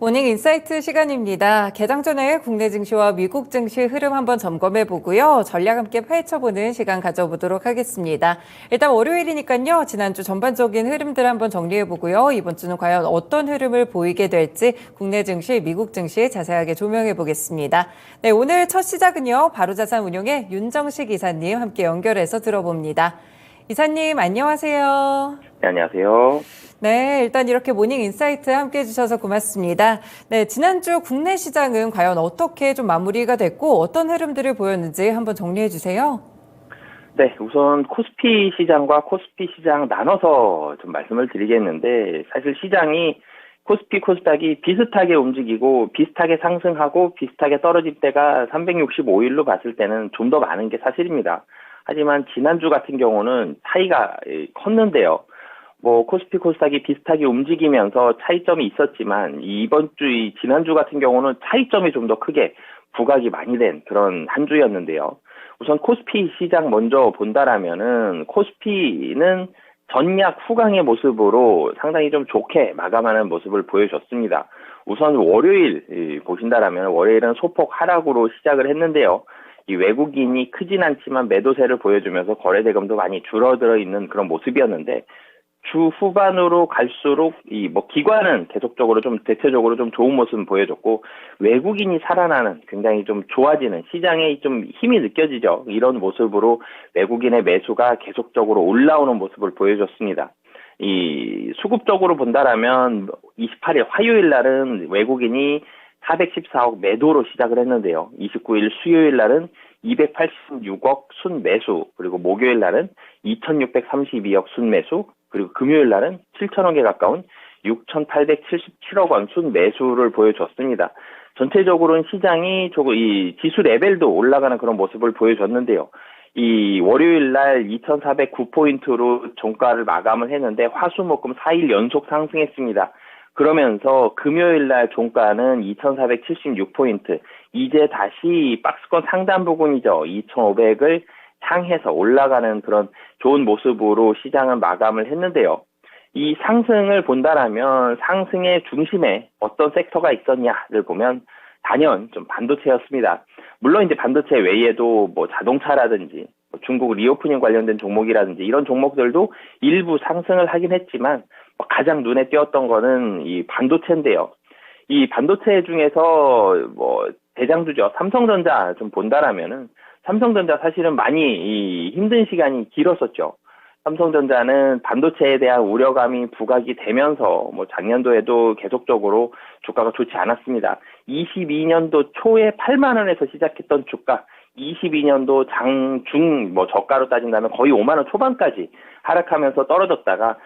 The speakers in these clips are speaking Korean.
모닝 인사이트 시간입니다. 개장 전에 국내 증시와 미국 증시 흐름 한번 점검해 보고요. 전략 함께 파헤쳐보는 시간 가져보도록 하겠습니다. 일단 월요일이니까요. 지난주 전반적인 흐름들 한번 정리해 보고요. 이번 주는 과연 어떤 흐름을 보이게 될지 국내 증시, 미국 증시 자세하게 조명해 보겠습니다. 네, 오늘 첫 시작은요. 바로자산운용의 윤정식 이사님 함께 연결해서 들어봅니다. 이사님 안녕하세요. 네, 안녕하세요. 네, 일단 이렇게 모닝 인사이트 함께 해주셔서 고맙습니다. 네, 지난주 국내 시장은 과연 어떻게 좀 마무리가 됐고 어떤 흐름들을 보였는지 한번 정리해 주세요. 네, 우선 코스피 시장과 코스피 시장 나눠서 좀 말씀을 드리겠는데, 사실 시장이 코스피, 코스닥이 비슷하게 움직이고 비슷하게 상승하고 비슷하게 떨어질 때가 365일로 봤을 때는 좀 더 많은 게 사실입니다. 하지만 지난주 같은 경우는 차이가 컸는데요. 코스피, 코스닥이 비슷하게 움직이면서 차이점이 있었지만, 지난주 같은 경우는 차이점이 좀 더 크게 부각이 많이 된 그런 한 주였는데요. 우선 코스피 시장 먼저 본다라면은, 코스피는 전약 후강의 모습으로 상당히 좀 좋게 마감하는 모습을 보여줬습니다. 우선 월요일 보신다라면, 월요일은 소폭 하락으로 시작을 했는데요. 이 외국인이 크진 않지만 매도세를 보여주면서 거래 대금도 많이 줄어들어 있는 그런 모습이었는데, 주 후반으로 갈수록 기관은 계속적으로 좀 대체적으로 좀 좋은 모습을 보여줬고, 외국인이 살아나는 굉장히 좀 좋아지는 시장에 좀 힘이 느껴지죠. 이런 모습으로 외국인의 매수가 계속적으로 올라오는 모습을 보여줬습니다. 이 수급적으로 본다라면 28일 화요일 날은 외국인이 414억 매도로 시작을 했는데요. 29일 수요일 날은 286억 순매수, 그리고 목요일 날은 2632억 순매수, 그리고 금요일 날은 7천억에 가까운 6,877억 원 순매수를 보여줬습니다. 전체적으로는 시장이 이 지수 레벨도 올라가는 그런 모습을 보여줬는데요. 이 월요일 날 2,409포인트로 종가를 마감을 했는데, 화수목금 4일 연속 상승했습니다. 그러면서 금요일 날 종가는 2,476포인트, 이제 다시 박스권 상단 부근이죠. 2,500을 향해서 올라가는 그런 좋은 모습으로 시장은 마감을 했는데요. 이 상승을 본다라면 상승의 중심에 어떤 섹터가 있었냐를 보면 단연 좀 반도체였습니다. 물론 이제 반도체 외에도 자동차라든지 중국 리오프닝 관련된 종목이라든지 이런 종목들도 일부 상승을 하긴 했지만, 가장 눈에 띄었던 거는 이 반도체인데요. 이 반도체 중에서 대장주죠. 삼성전자 좀 본다라면은, 삼성전자 사실은 많이 힘든 시간이 길었었죠. 삼성전자는 반도체에 대한 우려감이 부각이 되면서 작년도에도 계속적으로 주가가 좋지 않았습니다. 22년도 초에 8만 원에서 시작했던 주가, 22년도 중 저가로 따진다면 거의 5만 원 초반까지 하락하면서 떨어졌다가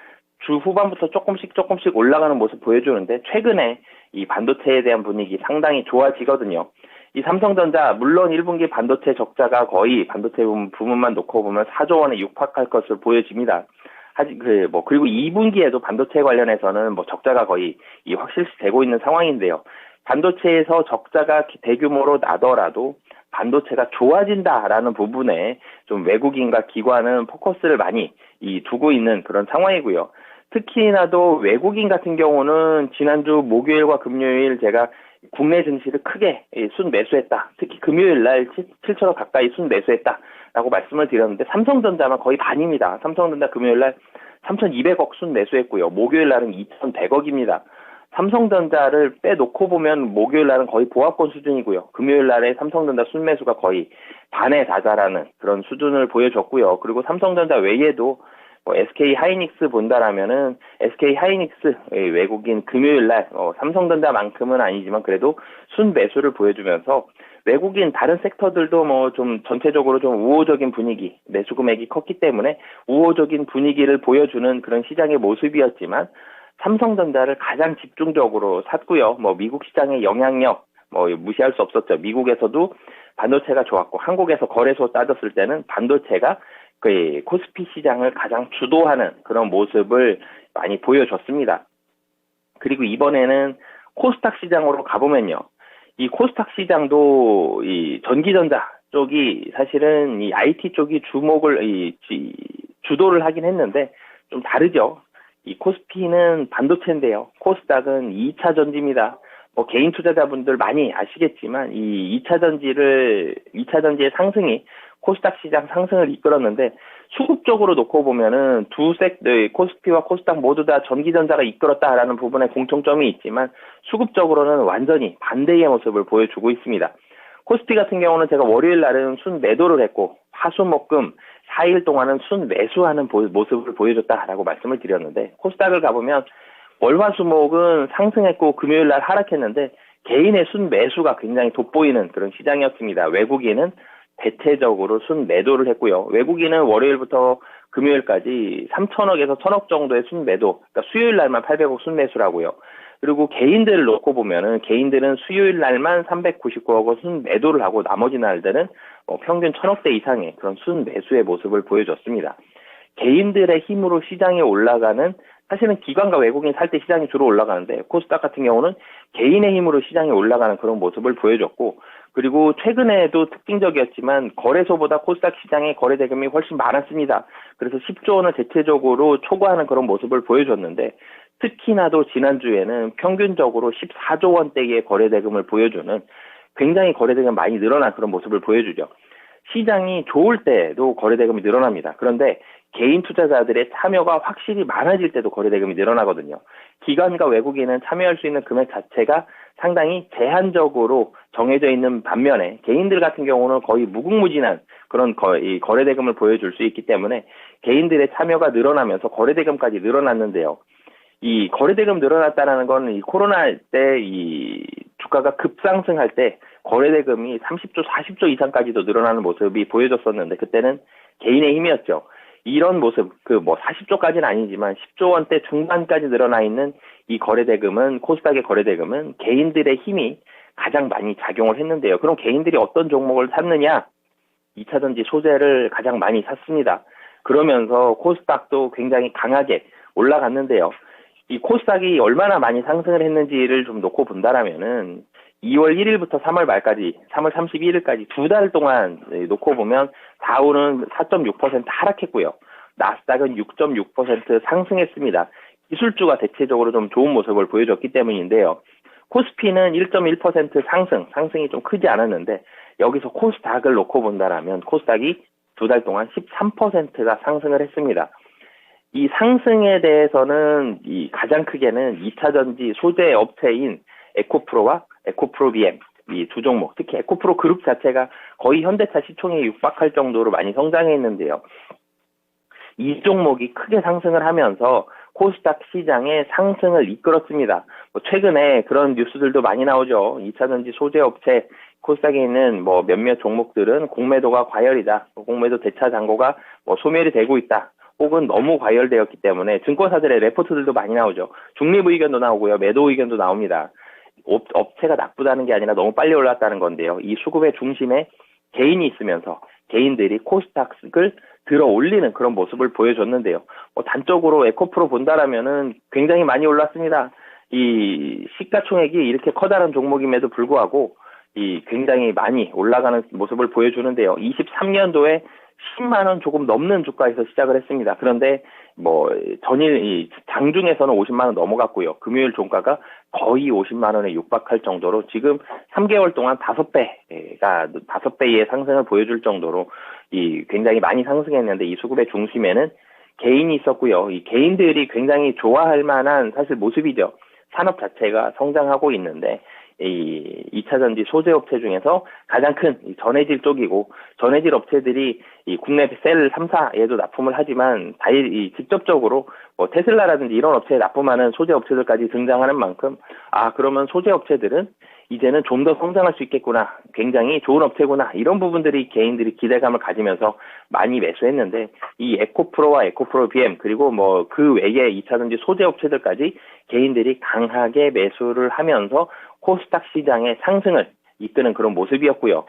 주 후반부터 조금씩 올라가는 모습 보여주는데, 최근에 이 반도체에 대한 분위기 상당히 좋아지거든요. 이 삼성전자, 물론 1분기 반도체 적자가 거의 반도체 부문만 놓고 보면 4조 원에 육박할 것으로 보여집니다. 그리고 2분기에도 반도체 관련해서는 적자가 거의 확실시 되고 있는 상황인데요. 반도체에서 적자가 대규모로 나더라도 반도체가 좋아진다라는 부분에 좀 외국인과 기관은 포커스를 많이 두고 있는 그런 상황이고요. 특히나도 외국인 같은 경우는 지난주 목요일과 금요일 제가 국내 증시를 크게 순매수했다. 특히 금요일 날 7천억 가까이 순매수했다라고 말씀을 드렸는데, 삼성전자만 거의 반입니다. 삼성전자 금요일 날 3,200억 순매수했고요. 목요일 날은 2,100억입니다. 삼성전자를 빼놓고 보면 목요일 날은 거의 보합권 수준이고요. 금요일 날에 삼성전자 순매수가 거의 반에 다다라는 그런 수준을 보여줬고요. 그리고 삼성전자 외에도 SK 하이닉스 본다라면은 SK 하이닉스 외국인 금요일 날 삼성전자만큼은 아니지만 그래도 순매수를 보여주면서, 외국인 다른 섹터들도 좀 전체적으로 좀 우호적인 분위기, 매수 금액이 컸기 때문에 우호적인 분위기를 보여주는 그런 시장의 모습이었지만, 삼성전자를 가장 집중적으로 샀고요. 미국 시장의 영향력 무시할 수 없었죠. 미국에서도 반도체가 좋았고, 한국에서 거래소 따졌을 때는 반도체가 코스피 시장을 가장 주도하는 그런 모습을 많이 보여줬습니다. 그리고 이번에는 코스닥 시장으로 가보면요. 이 코스닥 시장도 이 전기전자 쪽이 사실은 이 IT 쪽이 주도를 하긴 했는데 좀 다르죠. 이 코스피는 반도체인데요. 코스닥은 2차 전지입니다. 개인 투자자분들 많이 아시겠지만 이 2차 전지의 상승이 코스닥 시장 상승을 이끌었는데 수급적으로 놓고 보면은 코스피와 코스닥 모두 다 전기전자가 이끌었다라는 부분에 공통점이 있지만 수급적으로는 완전히 반대의 모습을 보여주고 있습니다. 코스피 같은 경우는 제가 월요일 날은 순 매도를 했고 화수목금 4일 동안은 순 매수하는 모습을 보여줬다라고 말씀을 드렸는데 코스닥을 가보면 월화수목은 상승했고 금요일 날 하락했는데 개인의 순 매수가 굉장히 돋보이는 그런 시장이었습니다. 외국인은 대체적으로 순 매도를 했고요. 외국인은 월요일부터 금요일까지 3천억에서 1천억 정도의 순 매도, 그러니까 수요일 날만 800억 순 매수라고요. 그리고 개인들을 놓고 보면은 개인들은 수요일 날만 399억을 순 매도를 하고 나머지 날들은 평균 1,000억대 이상의 그런 순 매수의 모습을 보여줬습니다. 개인들의 힘으로 시장이 올라가는 사실은 기관과 외국인 살 때 시장이 주로 올라가는데 코스닥 같은 경우는 개인의 힘으로 시장이 올라가는 그런 모습을 보여줬고 그리고 최근에도 특징적이었지만 거래소보다 코스닥 시장의 거래 대금이 훨씬 많았습니다. 그래서 10조 원을 대체적으로 초과하는 그런 모습을 보여줬는데 특히나도 지난주에는 평균적으로 14조 원대의 거래 대금을 보여주는 굉장히 거래 대금이 많이 늘어난 그런 모습을 보여주죠. 시장이 좋을 때도 거래 대금이 늘어납니다. 그런데 개인 투자자들의 참여가 확실히 많아질 때도 거래 대금이 늘어나거든요. 기관과 외국인은 참여할 수 있는 금액 자체가 상당히 제한적으로 정해져 있는 반면에 개인들 같은 경우는 거의 무궁무진한 그런 거래 대금을 보여줄 수 있기 때문에 개인들의 참여가 늘어나면서 거래 대금까지 늘어났는데요. 이 거래 대금 늘어났다는 건 이 코로나 때 이 주가가 급상승할 때 거래 대금이 30조, 40조 이상까지도 늘어나는 모습이 보여졌었는데 그때는 개인의 힘이었죠. 이런 모습, 40조까지는 아니지만 10조 원대 중반까지 늘어나 있는 이 거래 대금은, 코스닥의 거래 대금은 개인들의 힘이 가장 많이 작용을 했는데요. 그럼 개인들이 어떤 종목을 샀느냐? 2차 전지 소재를 가장 많이 샀습니다. 그러면서 코스닥도 굉장히 강하게 올라갔는데요. 이 코스닥이 얼마나 많이 상승을 했는지를 좀 놓고 본다라면은 2월 1일부터 3월 말까지, 3월 31일까지 두 달 동안 놓고 보면 다우는 4.6% 하락했고요. 나스닥은 6.6% 상승했습니다. 기술주가 대체적으로 좀 좋은 모습을 보여줬기 때문인데요. 코스피는 1.1% 상승이 좀 크지 않았는데 여기서 코스닥을 놓고 본다라면 코스닥이 두 달 동안 13%가 상승을 했습니다. 이 상승에 대해서는 가장 크게는 2차 전지 소재 업체인 에코프로와 에코프로 BM 이 두 종목, 특히 에코프로 그룹 자체가 거의 현대차 시총에 육박할 정도로 많이 성장했는데요. 이 종목이 크게 상승을 하면서 코스닥 시장의 상승을 이끌었습니다. 최근에 그런 뉴스들도 많이 나오죠. 2차 전지 소재 업체 코스닥에 있는 몇몇 종목들은 공매도가 과열이다. 공매도 대차 잔고가 소멸이 되고 있다. 혹은 너무 과열되었기 때문에 증권사들의 레포트들도 많이 나오죠. 중립 의견도 나오고요. 매도 의견도 나옵니다. 업체가 나쁘다는 게 아니라 너무 빨리 올랐다는 건데요. 이 수급의 중심에 개인이 있으면서 개인들이 코스닥을 들어 올리는 그런 모습을 보여줬는데요. 단적으로 에코프로 본다라면은 굉장히 많이 올랐습니다. 이 시가총액이 이렇게 커다란 종목임에도 불구하고 굉장히 많이 올라가는 모습을 보여주는데요. 23년도에 10만 원 조금 넘는 주가에서 시작을 했습니다. 그런데 전일 장중에서는 50만 원 넘어갔고요. 금요일 종가가 거의 50만 원에 육박할 정도로 지금 3개월 동안 5배의 상승을 보여줄 정도로 굉장히 많이 상승했는데 이 수급의 중심에는 개인이 있었고요. 이 개인들이 굉장히 좋아할 만한 사실 모습이죠. 산업 자체가 성장하고 있는데 이 2차 전지 소재 업체 중에서 가장 큰 전해질 쪽이고 전해질 업체들이 이 국내 셀 3사에도 납품을 하지만 직접적으로 테슬라라든지 이런 업체에 납품하는 소재 업체들까지 등장하는 만큼 그러면 소재 업체들은 이제는 좀 더 성장할 수 있겠구나. 굉장히 좋은 업체구나. 이런 부분들이 개인들이 기대감을 가지면서 많이 매수했는데 이 에코프로와 에코프로 BM 그리고 그 외에 2차 전지 소재 업체들까지 개인들이 강하게 매수를 하면서 코스닥 시장의 상승을 이끄는 그런 모습이었고요.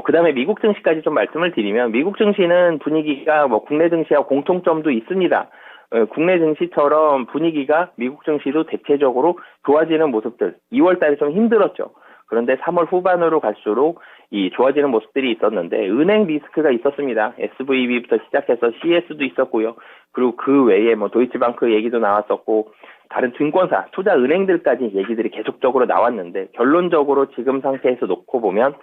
그 다음에 미국 증시까지 좀 말씀을 드리면 미국 증시는 분위기가 국내 증시와 공통점도 있습니다. 국내 증시처럼 분위기가 미국 증시도 대체적으로 좋아지는 모습들 2월 달에 좀 힘들었죠. 그런데 3월 후반으로 갈수록 좋아지는 모습들이 있었는데 은행 리스크가 있었습니다. SVB부터 시작해서 CS도 있었고요. 그리고 그 외에 도이치방크 얘기도 나왔었고 다른 증권사, 투자 은행들까지 얘기들이 계속적으로 나왔는데 결론적으로 지금 상태에서 놓고 보면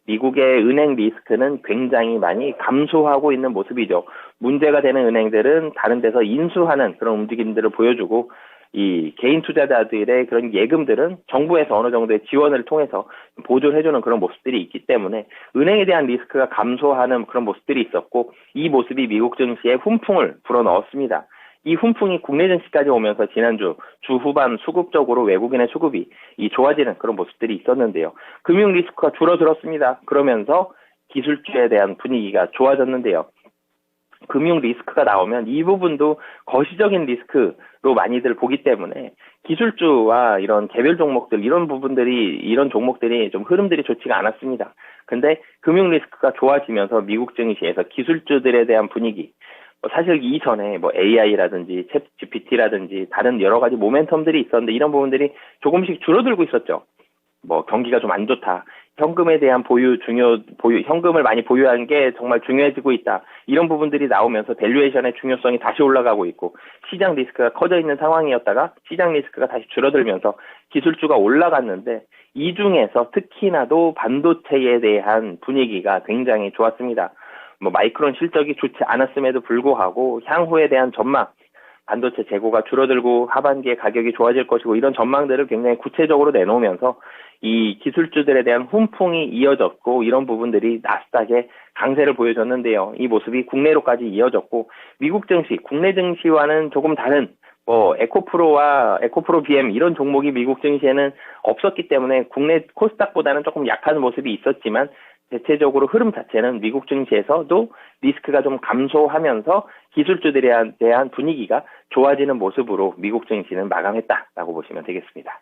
미국의 은행 리스크는 굉장히 많이 감소하고 있는 모습이죠. 문제가 되는 은행들은 다른 데서 인수하는 그런 움직임들을 보여주고 이 개인 투자자들의 그런 예금들은 정부에서 어느 정도의 지원을 통해서 보존해주는 그런 모습들이 있기 때문에 은행에 대한 리스크가 감소하는 그런 모습들이 있었고 이 모습이 미국 증시에 훈풍을 불어넣었습니다. 이 훈풍이 국내 증시까지 오면서 지난주 주 후반 수급적으로 외국인의 수급이 좋아지는 그런 모습들이 있었는데요. 금융 리스크가 줄어들었습니다. 그러면서 기술주에 대한 분위기가 좋아졌는데요. 금융 리스크가 나오면 이 부분도 거시적인 리스크로 많이들 보기 때문에 기술주와 이런 개별 종목들 이런 종목들이 좀 흐름들이 좋지가 않았습니다. 근데 금융 리스크가 좋아지면서 미국 증시에서 기술주들에 대한 분위기 사실 이전에 AI라든지 챗 GPT라든지 다른 여러 가지 모멘텀들이 있었는데 이런 부분들이 조금씩 줄어들고 있었죠. 경기가 좀 안 좋다. 현금에 대한 현금을 많이 보유하는 게 정말 중요해지고 있다. 이런 부분들이 나오면서 밸류에이션의 중요성이 다시 올라가고 있고 시장 리스크가 커져 있는 상황이었다가 시장 리스크가 다시 줄어들면서 기술주가 올라갔는데 이 중에서 특히나도 반도체에 대한 분위기가 굉장히 좋았습니다. 마이크론 실적이 좋지 않았음에도 불구하고 향후에 대한 전망, 반도체 재고가 줄어들고 하반기에 가격이 좋아질 것이고 이런 전망들을 굉장히 구체적으로 내놓으면서 이 기술주들에 대한 훈풍이 이어졌고 이런 부분들이 나스닥에 강세를 보여줬는데요. 이 모습이 국내로까지 이어졌고 미국 증시, 국내 증시와는 조금 다른 에코프로와 에코프로 BM 이런 종목이 미국 증시에는 없었기 때문에 국내 코스닥보다는 조금 약한 모습이 있었지만 대체적으로 흐름 자체는 미국 증시에서도 리스크가 좀 감소하면서 기술주들에 대한 분위기가 좋아지는 모습으로 미국 증시는 마감했다라고 보시면 되겠습니다.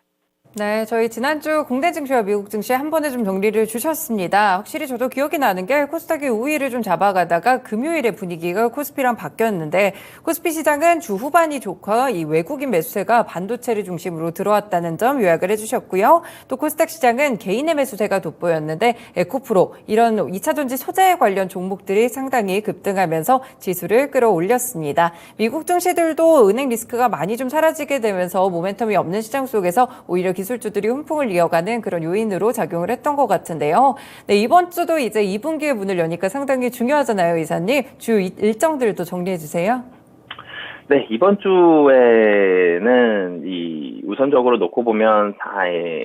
네, 저희 지난주 국내 증시와 미국 증시 한 번에 좀 정리를 주셨습니다. 확실히 저도 기억이 나는 게 코스닥이 우위를 좀 잡아가다가 금요일에 분위기가 코스피랑 바뀌었는데 코스피 시장은 주 후반이 좋고 이 외국인 매수세가 반도체를 중심으로 들어왔다는 점 요약을 해주셨고요. 또 코스닥 시장은 개인의 매수세가 돋보였는데 에코프로 이런 2차전지 소재 관련 종목들이 상당히 급등하면서 지수를 끌어올렸습니다. 미국 증시들도 은행 리스크가 많이 좀 사라지게 되면서 모멘텀이 없는 시장 속에서 오히려 기술주들이 훈풍을 이어가는 그런 요인으로 작용을 했던 것 같은데요. 네, 이번 주도 이제 2분기의 문을 여니까 상당히 중요하잖아요, 이사님. 주요 일정들도 정리해 주세요. 네, 이번 주에는 우선적으로 놓고 보면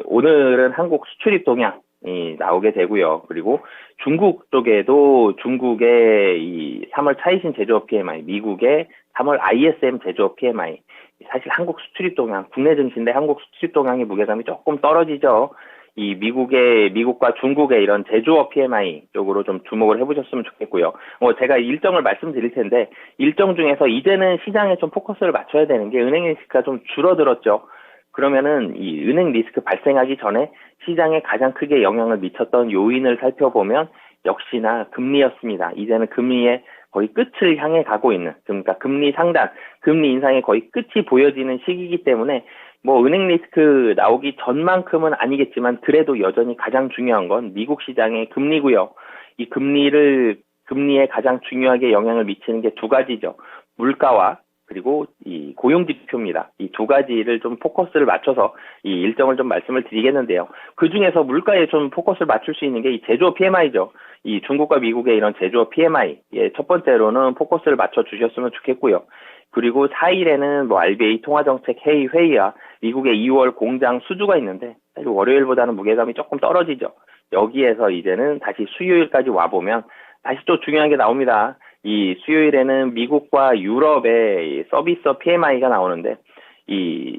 오늘은 한국 수출입 동향이 나오게 되고요. 그리고 중국 쪽에도 중국의 3월 차이신 제조업 PMI, 미국의 3월 ISM 제조업 PMI 사실 한국 수출입 동향, 국내 증시인데 한국 수출입 동향의 무게감이 조금 떨어지죠. 미국과 중국의 이런 제조업 PMI 쪽으로 좀 주목을 해보셨으면 좋겠고요. 제가 일정을 말씀드릴 텐데, 일정 중에서 이제는 시장에 좀 포커스를 맞춰야 되는 게 은행 리스크가 좀 줄어들었죠. 그러면은 이 은행 리스크 발생하기 전에 시장에 가장 크게 영향을 미쳤던 요인을 살펴보면 역시나 금리였습니다. 이제는 금리의 거의 끝을 향해 가고 있는, 그러니까 금리 상단, 금리 인상의 거의 끝이 보여지는 시기이기 때문에 은행 리스크 나오기 전만큼은 아니겠지만 그래도 여전히 가장 중요한 건 미국 시장의 금리고요. 이 금리에 가장 중요하게 영향을 미치는 게 두 가지죠. 물가와 그리고 이 고용 지표입니다. 이 두 가지를 좀 포커스를 맞춰서 이 일정을 좀 말씀을 드리겠는데요. 그 중에서 물가에 좀 포커스를 맞출 수 있는 게 이 제조업 PMI죠. 이 중국과 미국의 이런 제조업 PMI, 첫 번째로는 포커스를 맞춰 주셨으면 좋겠고요. 그리고 4일에는 RBA 통화정책 회의와 미국의 2월 공장 수주가 있는데 사실 월요일보다는 무게감이 조금 떨어지죠. 여기에서 이제는 다시 수요일까지 와보면 다시 또 중요한 게 나옵니다. 이 수요일에는 미국과 유럽의 서비스업 PMI가 나오는데 이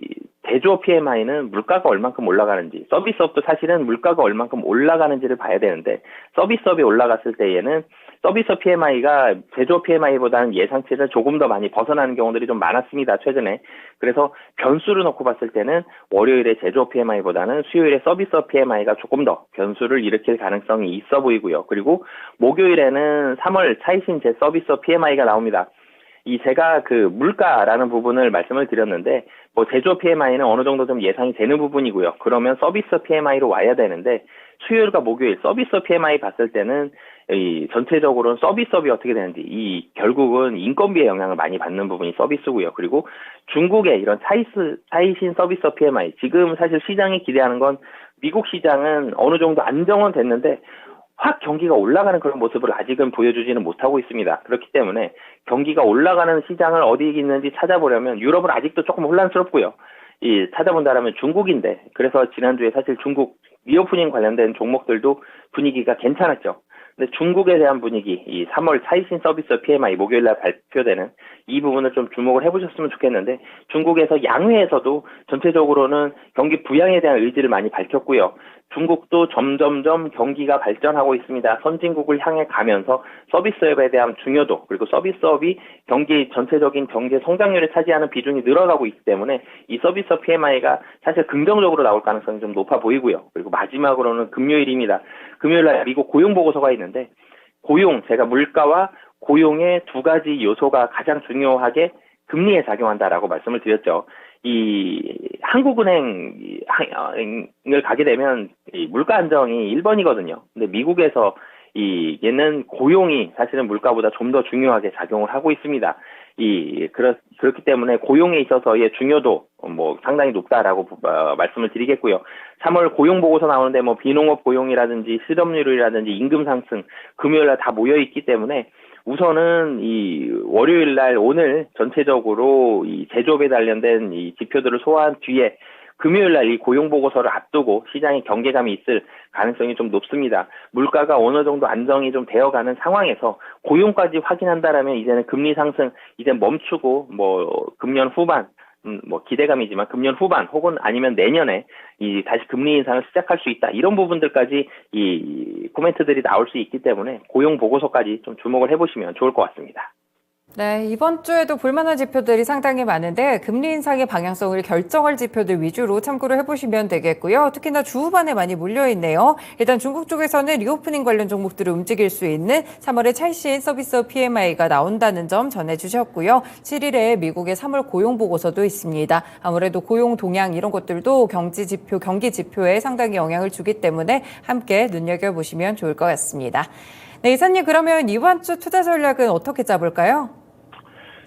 제조업 PMI는 물가가 얼만큼 올라가는지, 서비스업도 사실은 물가가 얼만큼 올라가는지를 봐야 되는데 서비스업이 올라갔을 때에는 서비스업 PMI가 제조업 PMI보다는 예상치를 조금 더 많이 벗어나는 경우들이 좀 많았습니다, 최근에. 그래서 변수를 놓고 봤을 때는 월요일에 제조업 PMI보다는 수요일에 서비스업 PMI가 조금 더 변수를 일으킬 가능성이 있어 보이고요. 그리고 목요일에는 3월 차이신 제 서비스업 PMI가 나옵니다. 제가 물가라는 부분을 말씀을 드렸는데 뭐 제조업 PMI는 어느 정도 좀 예상이 되는 부분이고요. 그러면 서비스 PMI로 와야 되는데 수요일과 목요일 서비스 PMI 봤을 때는 이 전체적으로는 서비스업이 어떻게 되는지 이 결국은 인건비의 영향을 많이 받는 부분이 서비스고요. 그리고 중국의 이런 차이신 서비스 PMI 지금 사실 시장이 기대하는 건 미국 시장은 어느 정도 안정은 됐는데 확 경기가 올라가는 그런 모습을 아직은 보여주지는 못하고 있습니다. 그렇기 때문에 경기가 올라가는 시장을 어디 있는지 찾아보려면 유럽은 아직도 조금 혼란스럽고요. 찾아본다라면 중국인데 그래서 지난주에 사실 중국 리오프닝 관련된 종목들도 분위기가 괜찮았죠. 근데 중국에 대한 분위기, 이 3월 차이신 서비스 PMI 목요일날 발표되는 이 부분을 좀 주목을 해보셨으면 좋겠는데 중국에서 양회에서도 전체적으로는 경기 부양에 대한 의지를 많이 밝혔고요. 중국도 점점점 경기가 발전하고 있습니다. 선진국을 향해 가면서 서비스업에 대한 중요도 그리고 서비스업이 경기 전체적인 경제 성장률에 차지하는 비중이 늘어가고 있기 때문에 이 서비스업 PMI가 사실 긍정적으로 나올 가능성이 좀 높아 보이고요. 그리고 마지막으로는 금요일입니다. 금요일날 미국 고용 보고서가 있는데 고용, 제가 물가와 고용의 두 가지 요소가 가장 중요하게 금리에 작용한다라고 말씀을 드렸죠. 이 한국은행을 가게 되면 이 물가 안정이 1번이거든요. 근데 미국에서 얘는 고용이 사실은 물가보다 좀 더 중요하게 작용을 하고 있습니다. 그렇기 때문에 고용에 있어서의 중요도 상당히 높다라고 말씀을 드리겠고요. 3월 고용 보고서 나오는데 비농업 고용이라든지 실업률이라든지 임금 상승 금요일날 다 모여 있기 때문에 우선은 월요일 날 오늘 전체적으로 이 제조업에 관련된 이 지표들을 소화한 뒤에 금요일 날 이 고용 보고서를 앞두고 시장에 경계감이 있을 가능성이 좀 높습니다. 물가가 어느 정도 안정이 좀 되어가는 상황에서 고용까지 확인한다라면 이제는 금리 상승 이제 멈추고 금년 후반 기대감이지만 금년 후반 혹은 아니면 내년에 다시 금리 인상을 시작할 수 있다. 이런 부분들까지 이 코멘트들이 나올 수 있기 때문에 고용 보고서까지 좀 주목을 해보시면 좋을 것 같습니다. 네, 이번 주에도 볼만한 지표들이 상당히 많은데 금리 인상의 방향성을 결정할 지표들 위주로 참고를 해보시면 되겠고요. 특히나 주 후반에 많이 몰려있네요. 일단 중국 쪽에서는 리오프닝 관련 종목들을 움직일 수 있는 3월에 차이신 서비스 PMI가 나온다는 점 전해주셨고요. 7일에 미국의 3월 고용 보고서도 있습니다. 아무래도 고용 동향 이런 것들도 경기 지표에 상당히 영향을 주기 때문에 함께 눈여겨보시면 좋을 것 같습니다. 네, 이사님 그러면 이번 주 투자 전략은 어떻게 짜볼까요?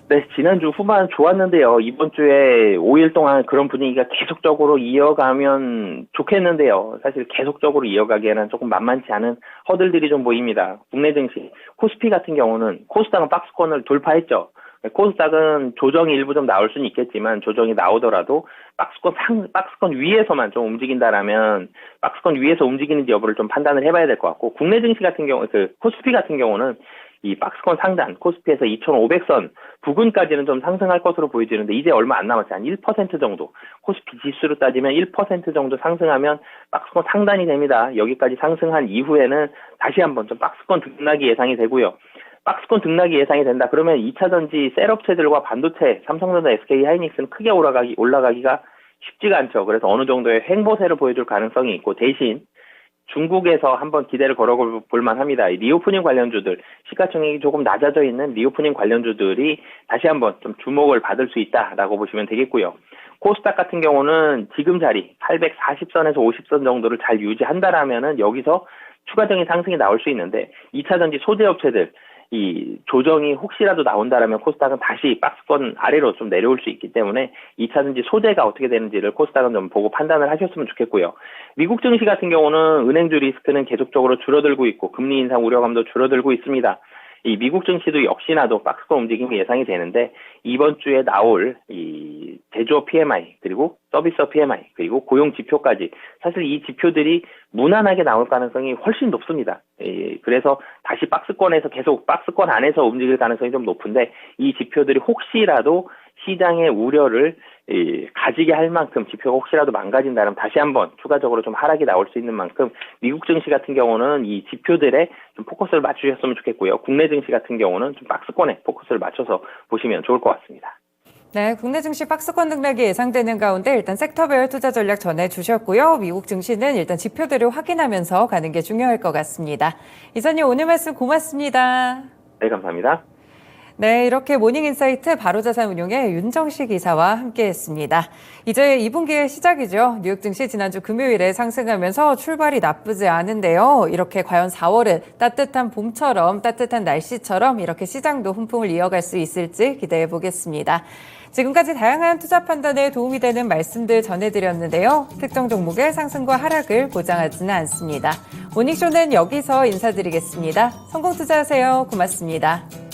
네, 지난주 후반 좋았는데요. 이번 주에 5일 동안 그런 분위기가 계속적으로 이어가면 좋겠는데요. 사실 계속적으로 이어가기에는 조금 만만치 않은 허들들이 좀 보입니다. 국내 증시, 코스피 같은 경우는 코스닥은 박스권을 돌파했죠. 코스닥은 조정이 일부 좀 나올 수는 있겠지만 조정이 나오더라도 박스권 위에서만 좀 움직인다라면 박스권 위에서 움직이는지 여부를 좀 판단을 해봐야 될 것 같고 국내 증시 같은 경우 코스피 같은 경우는 이 박스권 상단 코스피에서 2,500선 부근까지는 좀 상승할 것으로 보여지는데 이제 얼마 안 남았지 한 1% 정도 코스피 지수로 따지면 1% 정도 상승하면 박스권 상단이 됩니다. 여기까지 상승한 이후에는 다시 한번 좀 박스권 등락이 예상이 되고요. 박스권 등락이 예상이 된다. 그러면 2차전지 셀업체들과 반도체, 삼성전자, SK하이닉스는 크게 올라가기가 쉽지가 않죠. 그래서 어느 정도의 횡보세를 보여줄 가능성이 있고 대신 중국에서 한번 기대를 걸어볼 만합니다. 이 리오프닝 관련주들, 시가총액이 조금 낮아져 있는 리오프닝 관련주들이 다시 한번 좀 주목을 받을 수 있다라고 보시면 되겠고요. 코스닥 같은 경우는 지금 자리 840선에서 50선 정도를 잘 유지한다라면은 여기서 추가적인 상승이 나올 수 있는데 2차전지 소재업체들 이 조정이 혹시라도 나온다라면 코스닥은 다시 박스권 아래로 좀 내려올 수 있기 때문에 2차전지 소재가 어떻게 되는지를 코스닥은 좀 보고 판단을 하셨으면 좋겠고요. 미국 증시 같은 경우는 은행주 리스크는 계속적으로 줄어들고 있고 금리 인상 우려감도 줄어들고 있습니다. 이 미국 증시도 역시나도 박스권 움직임이 예상이 되는데 이번 주에 나올 이 제조업 PMI 그리고 서비스업 PMI 그리고 고용 지표까지 사실 이 지표들이 무난하게 나올 가능성이 훨씬 높습니다. 그래서 다시 박스권에서 계속 박스권 안에서 움직일 가능성이 좀 높은데 이 지표들이 혹시라도 시장의 우려를 가지게 할 만큼 지표가 혹시라도 망가진다면 다시 한번 추가적으로 좀 하락이 나올 수 있는 만큼 미국 증시 같은 경우는 이 지표들에 좀 포커스를 맞추셨으면 좋겠고요. 국내 증시 같은 경우는 좀 박스권에 포커스를 맞춰서 보시면 좋을 것 같습니다. 네, 국내 증시 박스권 등락이 예상되는 가운데 일단 섹터별 투자 전략 전해주셨고요. 미국 증시는 일단 지표들을 확인하면서 가는 게 중요할 것 같습니다. 이사님 오늘 말씀 고맙습니다. 네, 감사합니다. 네, 이렇게 모닝인사이트 바로자산운용의 윤정식 이사와 함께했습니다. 이제 2분기의 시작이죠. 뉴욕 증시 지난주 금요일에 상승하면서 출발이 나쁘지 않은데요. 이렇게 과연 4월은 따뜻한 봄처럼 따뜻한 날씨처럼 이렇게 시장도 훈풍을 이어갈 수 있을지 기대해 보겠습니다. 지금까지 다양한 투자 판단에 도움이 되는 말씀들 전해드렸는데요. 특정 종목의 상승과 하락을 보장하지는 않습니다. 모닝쇼는 여기서 인사드리겠습니다. 성공 투자하세요. 고맙습니다.